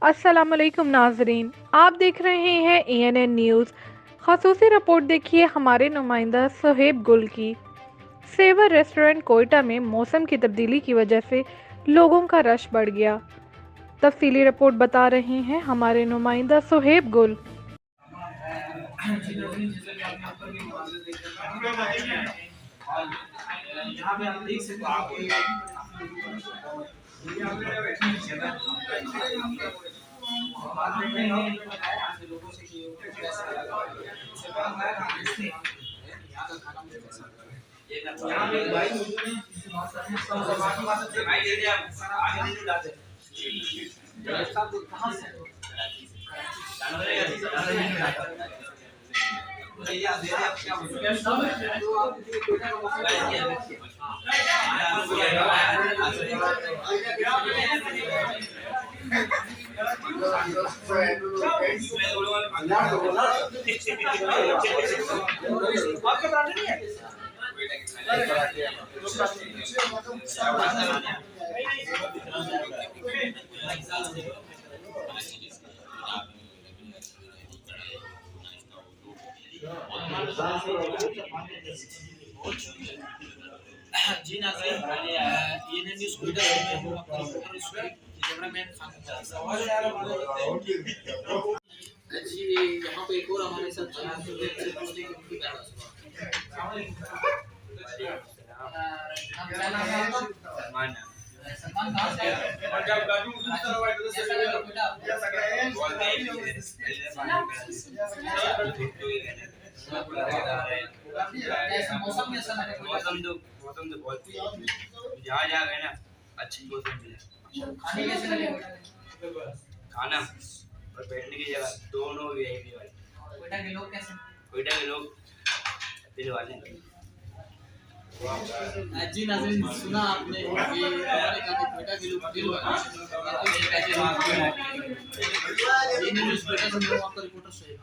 अस्सलामुअलैकुम नाजरीन, आप देख रहे हैं ENN न्यूज़। ख़ुसूसी रिपोर्ट देखिए हमारे नुमाइंदा सोहेब गुल की। सेवर रेस्टोरेंट कोयटा में मौसम की तब्दीली की वजह से लोगों का रश बढ़ गया। तफसीली रिपोर्ट बता रहे हैं हमारे नुमाइंदा सोहेब गुल। जी नाज़रीन, ENN न्यूज़ कोयटा में हूँ, आपका रिपोर्टर सोहाइब, कैमरामैन खानो। जी, यहाँ पे एक और हमारे साथ मौसम तो बहुत जहाँ जहाँ गए ना अच्छी मौसम मिले। खाने कैसे लगे? खाना और बैठने की जगह दोनों VIP वाले। कोयटा के लोग कैसे? कोयटा के लोग दिल वाले। जी नाज़रीन, सुना आपने कि हमारे कोयटा के लोग दिल वाले। ये न्यूज़ कोयटा से आपका रिपोर्टर सोहाइब।